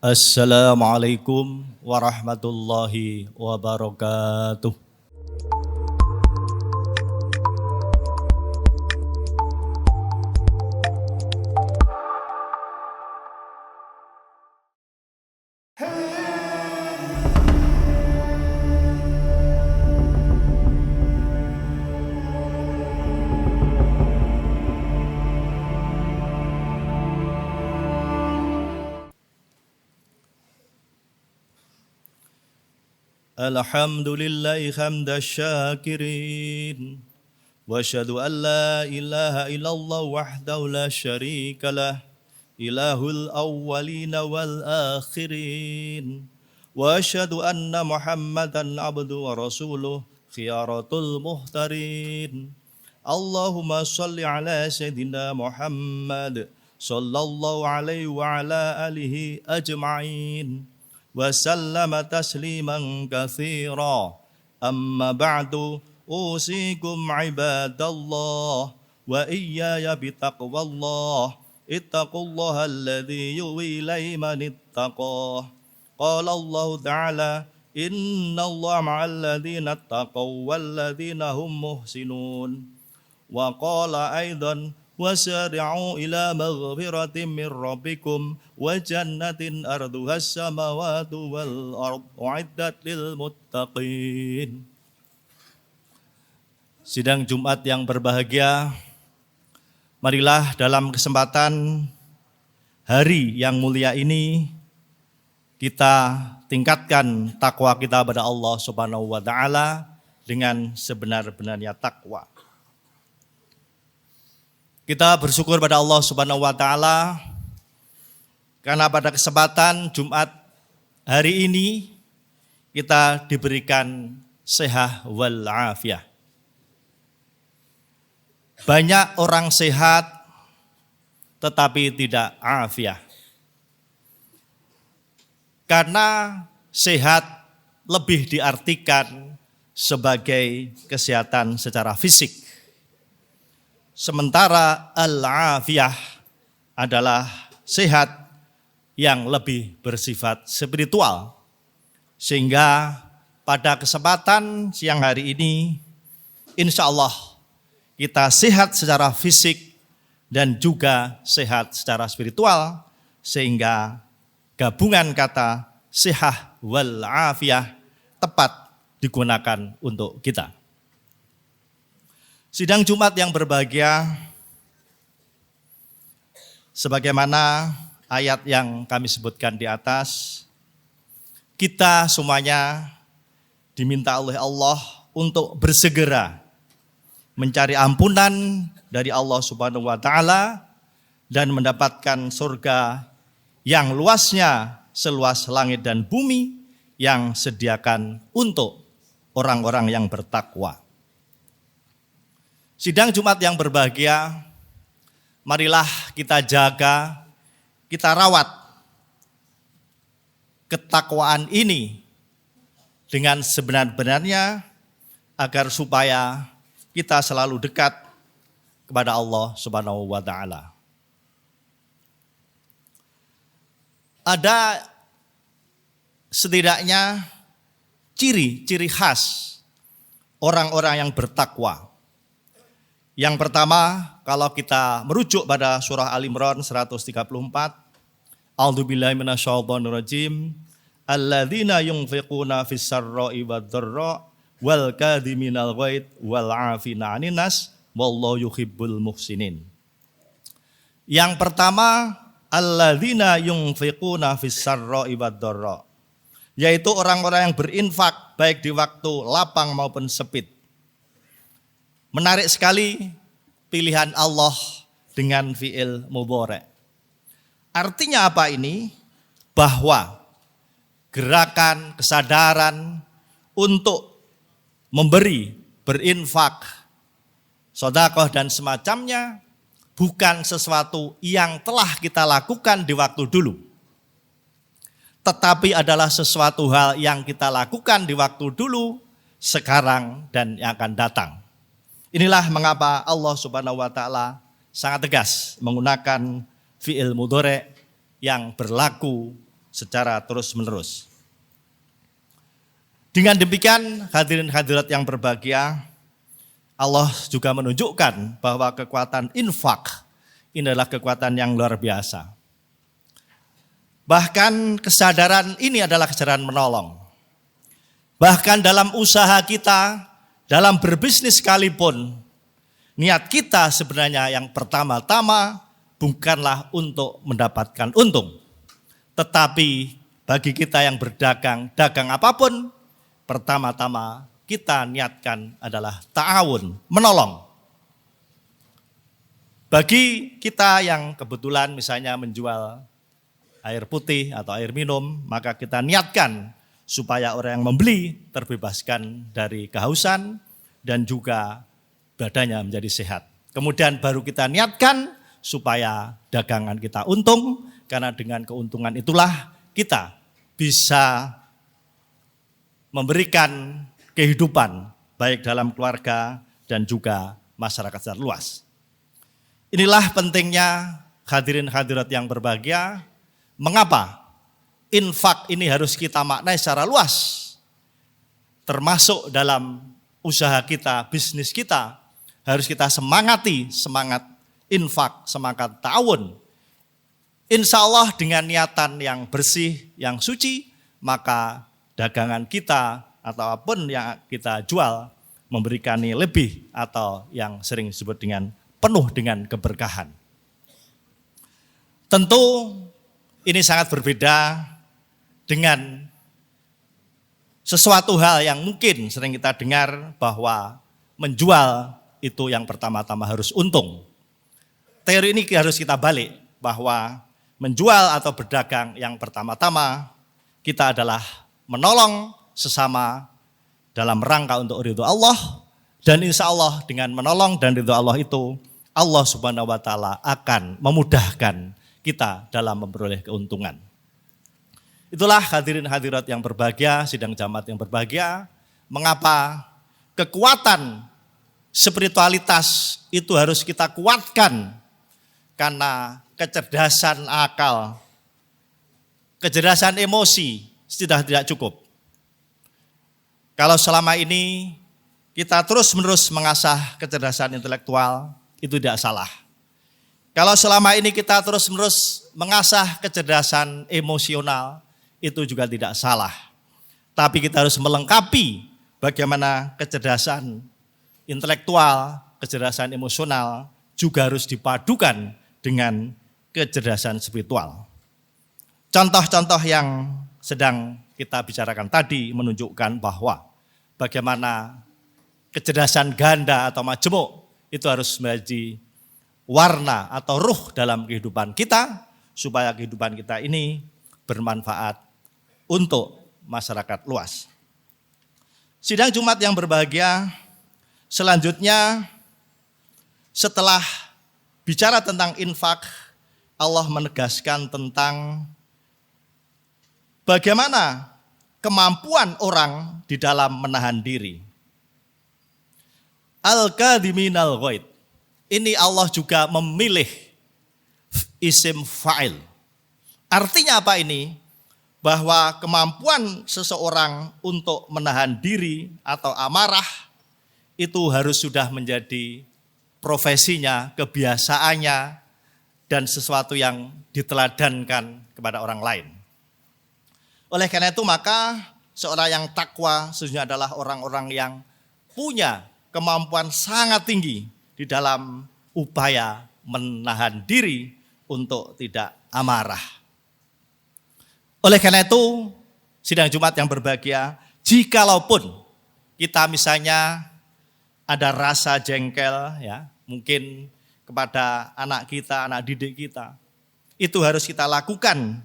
Assalamualaikum warahmatullahi wabarakatuh. Alhamdulillahi hamda syakirin wa asyhadu an la ilaha illallah wahdahu la syarikalah ilahul awwalina wal akhirin wa asyhadu anna muhammadan abdu wa rasuluh khiyaratul muhtarin. Allahumma salli ala sayyidina Muhammad sallallahu alaihi wa ala alihi ajma'in wa sallama tasliman katsira. Amma ba'du, usikum ibadallah wa iyaya bitaqwallah. Ittaqullaha alladzi yuwi ilaihi man ittaqah. Qala Allah ta'ala, innallaha ma'al ladzina ittaqaw wal ladzina hum muhsinun. Wa qala aidan wasari'u ila maghfiratin min rabbikum wa jannatin arduhas samawati wal ardh u'iddat lil muttaqin. Sidang Jumat yang berbahagia, marilah dalam kesempatan hari yang mulia ini kita tingkatkan takwa kita pada Allah Subhanahu wa taala dengan sebenar-benarnya takwa. Kita bersyukur pada Allah Subhanahu wa taala karena pada kesempatan Jumat hari ini kita diberikan sehat wal afiah. Banyak orang sehat tetapi tidak afiah. Karena sehat lebih diartikan sebagai kesehatan secara fisik. Sementara al-afiyah adalah sehat yang lebih bersifat spiritual. Sehingga pada kesempatan siang hari ini, insya Allah kita sehat secara fisik dan juga sehat secara spiritual. Sehingga gabungan kata sehat wal afiyah tepat digunakan untuk kita. Sidang Jumat yang berbahagia, sebagaimana ayat yang kami sebutkan di atas, kita semuanya diminta oleh Allah untuk bersegera mencari ampunan dari Allah Subhanahu wa taala dan mendapatkan surga yang luasnya seluas langit dan bumi yang sediakan untuk orang-orang yang bertakwa. Sidang Jumat yang berbahagia, marilah kita jaga, kita rawat ketakwaan ini dengan sebenar-benarnya agar supaya kita selalu dekat kepada Allah Subhanahu wa taala. Ada setidaknya ciri-ciri khas orang-orang yang bertakwa. Yang pertama, kalau kita merujuk pada surah Al-Imran 134, A'udzubillahi minasyaitonirrajim, alladzina yunfiquna fis-sarra'i wad-dharra wal kadhiminal ghaidz wal 'afina 'anin nas wallahu yuhibbul muhsinin. Yang pertama, alladzina yunfiquna fis-sarra'i wad-dharra, yaitu orang-orang yang berinfak baik di waktu lapang maupun sempit. Menarik sekali pilihan Allah dengan fi'il mudhari'. Artinya apa ini? Bahwa gerakan, kesadaran untuk memberi, berinfak, sedekah dan semacamnya bukan sesuatu yang telah kita lakukan di waktu dulu. Tetapi adalah sesuatu hal yang kita lakukan di waktu dulu, sekarang dan yang akan datang. Inilah mengapa Allah Subhanahu wa taala sangat tegas menggunakan fi'il mudhari' yang berlaku secara terus-menerus. Dengan demikian, hadirin hadirat yang berbahagia, Allah juga menunjukkan bahwa kekuatan infak ini adalah kekuatan yang luar biasa. Bahkan kesadaran ini adalah kesadaran menolong. Bahkan dalam usaha kita, dalam berbisnis sekalipun, niat kita sebenarnya yang pertama-tama bukanlah untuk mendapatkan untung. Tetapi bagi kita yang berdagang, dagang apapun, pertama-tama kita niatkan adalah ta'awun, menolong. Bagi kita yang kebetulan misalnya menjual air putih atau air minum, maka kita niatkan supaya orang yang membeli terbebaskan dari kehausan dan juga badannya menjadi sehat. Kemudian baru kita niatkan supaya dagangan kita untung, karena dengan keuntungan itulah kita bisa memberikan kehidupan baik dalam keluarga dan juga masyarakat secara luas. Inilah pentingnya hadirin hadirat yang berbahagia, mengapa infak ini harus kita maknai secara luas, termasuk dalam usaha kita, bisnis kita, harus kita semangati, semangat infak, semangat ta'awun. Insya Allah dengan niatan yang bersih, yang suci, maka dagangan kita atau apapun yang kita jual memberikan nilai lebih atau yang sering disebut dengan penuh dengan keberkahan. Tentu ini sangat berbeda dengan sesuatu hal yang mungkin sering kita dengar bahwa menjual itu yang pertama-tama harus untung. Teori ini harus kita balik bahwa menjual atau berdagang yang pertama-tama kita adalah menolong sesama dalam rangka untuk ridho Allah, dan insya Allah dengan menolong dan ridho Allah itu Allah Subhanahu wa Ta'ala akan memudahkan kita dalam memperoleh keuntungan. Itulah hadirin hadirat yang berbahagia, sidang jamaat yang berbahagia, mengapa kekuatan spiritualitas itu harus kita kuatkan, karena kecerdasan akal, kecerdasan emosi sudah tidak cukup. Kalau selama ini kita terus-menerus mengasah kecerdasan intelektual, itu tidak salah. Kalau selama ini kita terus-menerus mengasah kecerdasan emosional, itu juga tidak salah. Tapi kita harus melengkapi bagaimana kecerdasan intelektual, kecerdasan emosional juga harus dipadukan dengan kecerdasan spiritual. Contoh-contoh yang sedang kita bicarakan tadi menunjukkan bahwa bagaimana kecerdasan ganda atau majemuk itu harus menjadi warna atau ruh dalam kehidupan kita, supaya kehidupan kita ini bermanfaat untuk masyarakat luas. Sidang Jumat yang berbahagia, selanjutnya setelah bicara tentang infak, Allah menegaskan tentang bagaimana kemampuan orang di dalam menahan diri. Al-kadhiminal ghaid. Ini Allah juga memilih isim fa'il. Artinya apa ini? Bahwa kemampuan seseorang untuk menahan diri atau amarah itu harus sudah menjadi profesinya, kebiasaannya, dan sesuatu yang diteladankan kepada orang lain. Oleh karena itu maka seorang yang takwa sesungguhnya adalah orang-orang yang punya kemampuan sangat tinggi di dalam upaya menahan diri untuk tidak amarah. Oleh karena itu, sidang Jumat yang berbahagia, jikalaupun kita misalnya ada rasa jengkel, ya, mungkin kepada anak kita, anak didik kita, itu harus kita lakukan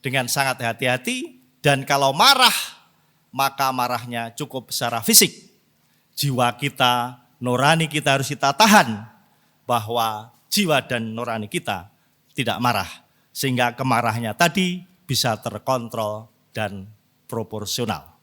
dengan sangat hati-hati, dan kalau marah, maka marahnya cukup secara fisik. Jiwa kita, nurani kita harus kita tahan, bahwa jiwa dan nurani kita tidak marah, sehingga kemarahannya tadi bisa terkontrol dan proporsional.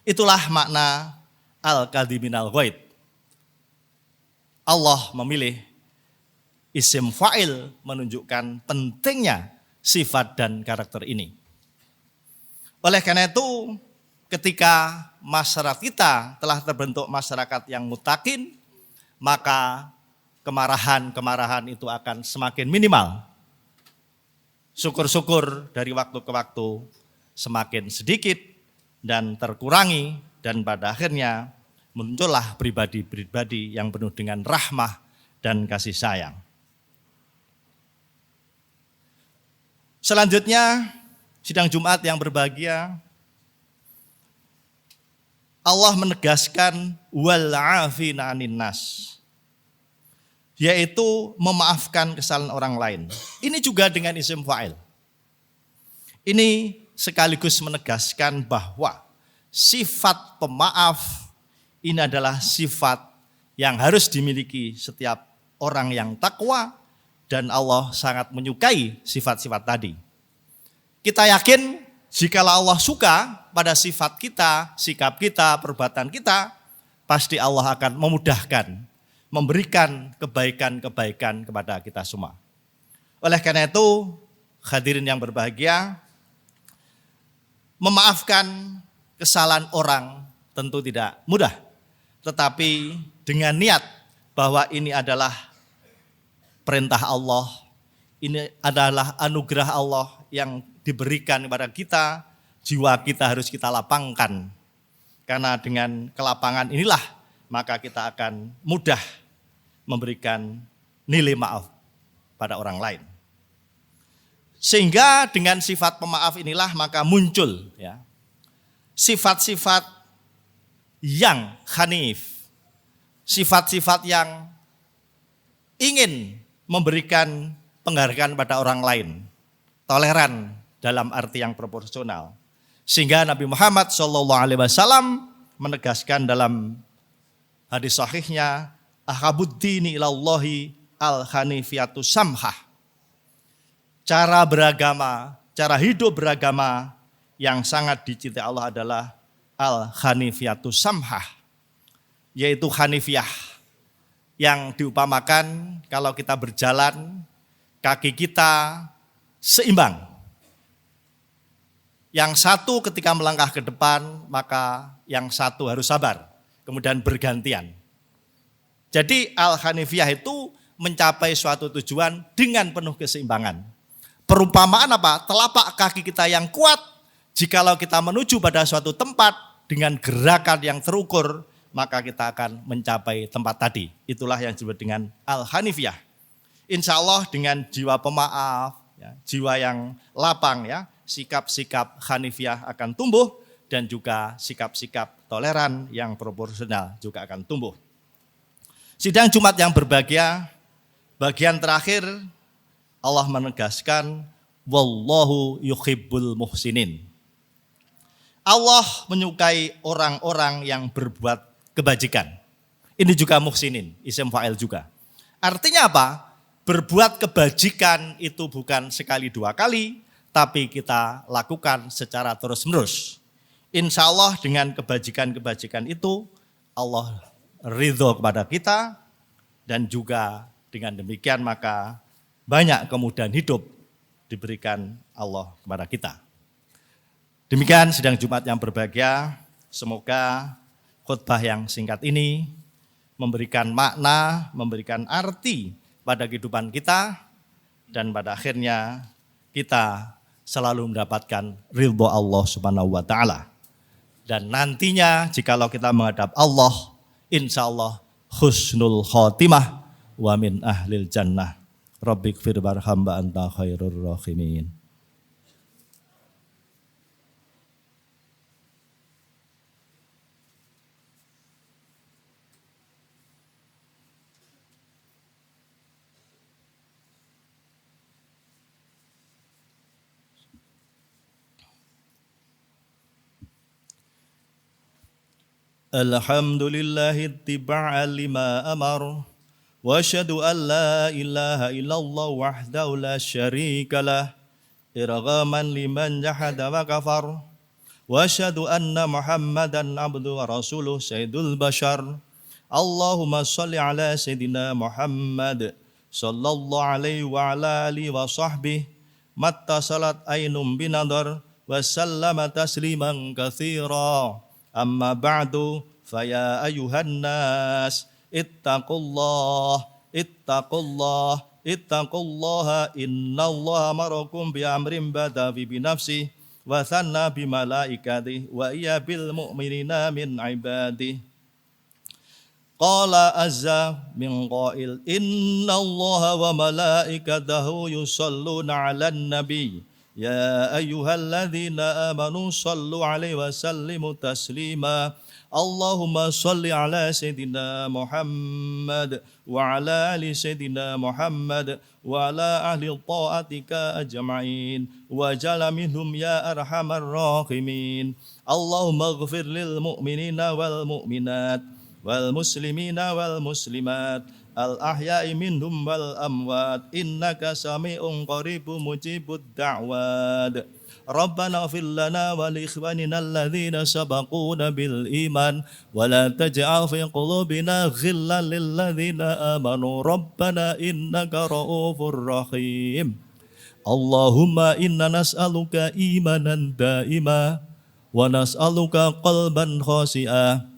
Itulah makna al-kadhiminal ghaid. Allah memilih isim fa'il menunjukkan pentingnya sifat dan karakter ini. Oleh karena itu, ketika masyarakat kita telah terbentuk masyarakat yang muttaqin, maka kemarahan itu akan semakin minimal. Syukur-syukur dari waktu ke waktu semakin sedikit dan terkurangi, dan pada akhirnya muncullah pribadi-pribadi yang penuh dengan rahmah dan kasih sayang. Selanjutnya, sidang Jumat yang berbahagia, Allah menegaskan wal 'afina 'anin nas, yaitu memaafkan kesalahan orang lain. Ini juga dengan isim fa'il. Ini sekaligus menegaskan bahwa sifat pemaaf ini adalah sifat yang harus dimiliki setiap orang yang takwa, dan Allah sangat menyukai sifat-sifat tadi. Kita yakin jikalau Allah suka pada sifat kita, sikap kita, perbuatan kita, pasti Allah akan memudahkan, memberikan kebaikan-kebaikan kepada kita semua. Oleh karena itu, hadirin yang berbahagia, memaafkan kesalahan orang tentu tidak mudah. Tetapi dengan niat bahwa ini adalah perintah Allah, ini adalah anugerah Allah yang diberikan kepada kita, jiwa kita harus kita lapangkan. Karena dengan kelapangan inilah maka kita akan mudah memberikan nilai maaf pada orang lain. Sehingga dengan sifat pemaaf inilah maka muncul ya, sifat-sifat yang hanif, sifat-sifat yang ingin memberikan penghargaan pada orang lain, toleran dalam arti yang proporsional. Sehingga Nabi Muhammad SAW menegaskan dalam hadis sahihnya, ahabuddini ilallahi al-hanifiyatu samhah. Cara beragama, cara hidup beragama yang sangat dicintai Allah adalah al-hanifiyatu samhah, yaitu hanifiyah yang diupamakan kalau kita berjalan, kaki kita seimbang. Yang satu ketika melangkah ke depan, maka yang satu harus sabar, kemudian bergantian. Jadi al-hanifiyah itu mencapai suatu tujuan dengan penuh keseimbangan. Perumpamaan apa? Telapak kaki kita yang kuat, jikalau kita menuju pada suatu tempat dengan gerakan yang terukur, maka kita akan mencapai tempat tadi. Itulah yang disebut dengan al-hanifiyah. Insya Allah dengan jiwa pemaaf, ya, jiwa yang lapang, ya, sikap-sikap hanifiyah akan tumbuh, dan juga sikap-sikap toleran yang proporsional juga akan tumbuh. Sidang Jumat yang berbahagia, bagian terakhir Allah menegaskan wallahu yuhibbul muhsinin. Allah menyukai orang-orang yang berbuat kebajikan. Ini juga muhsinin, isim fa'il juga. Artinya apa? Berbuat kebajikan itu bukan sekali dua kali, tapi kita lakukan secara terus-menerus. Insya Allah dengan kebajikan-kebajikan itu Allah ridho kepada kita, dan juga dengan demikian maka banyak kemudahan hidup diberikan Allah kepada kita. Demikian sidang Jumat yang berbahagia, semoga khutbah yang singkat ini memberikan makna, memberikan arti pada kehidupan kita, dan pada akhirnya kita selalu mendapatkan ridho Allah Subhanahu wa taala. Dan nantinya jikalau kita menghadap Allah, insya Allah husnul khotimah wa min ahlil jannah. Rabbighfir warham wa anta khairur rahimin. Alhamdulillahi ittiba'a lima amar, wa asyhadu an la ilaha illallah wahdahu la syarika lah, irghaman liman jahada wa kafar, wa asyhadu anna Muhammadan abduhu wa rasuluh sayyidul bashar. Allahumma shalli ala sayyidina Muhammad sallallahu alaihi wa ala alihi wa sahbihi mattasalat ainum binadar wa sallama tasliman katsira. Amma ba'du faya ayuhan nas ittaqullaha innallaha amarakum bi amrin bada bi nafsi wa thanna bi malaikati wa iya bil mu'minina min ibadi. Qala azza min qail innallaha wa malaikatahu yusalluna 'alan nabi ya ayyuhalladzina amanu sallu 'alaihi wa sallimu taslima. Allahumma salli ala Sayyidina Muhammad wa ala ali Sayyidina Muhammad wa ala ahli ta'atika ajma'in wa jala minhum ya arhamar rahimin. Allahumma ighfir lil mu'minina wal mu'minat wal muslimina wal muslimat al ahya'i minhum wal amwat innaka sami'un qaribun mujibud da'wat. Rabbana ighfir lana wa li ikhwanina alladhina sabaquna bil iman wa la taj'al fi qulubina ghillan lil ladzina amanu rabbana innaka ra'ufur rahim. Allahumma inna nas'aluka imanan daima wa nas'aluka qalban khashi'a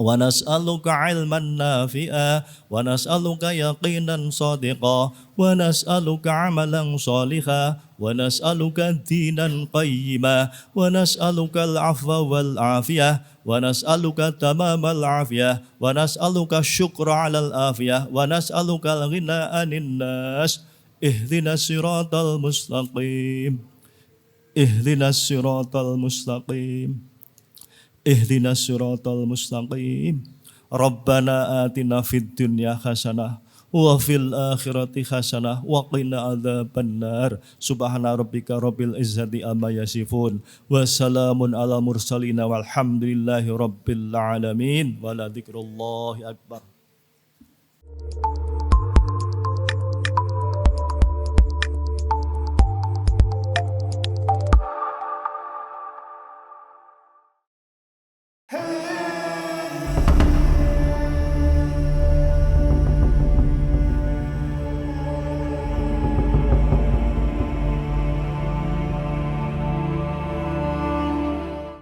wa nas'aluka ilman nafi'a wa nas'aluka yaqinan sadiqa wa nas'aluka amalan saliha wa nas'aluka dinan qayyima wa nas'aluka al-'afwa wal 'afiyah wa nas'aluka tamamal 'afiyah wa nas'aluka syukra 'alal afiyah wa nas'aluka al-ghina 'anil nas. Ihdinas siratal mustaqim ihdinas siratal mustaqim ihdinas siratal mustaqim. Rabbana atina fid dunya hasanah wa fil akhirati hasanah wa qina adzabannar. Subhana rabbika rabbil izzati amma yasifun wa salamun ala mursalin walhamdulillahi rabbil alamin wa la dzikrullahi akbar.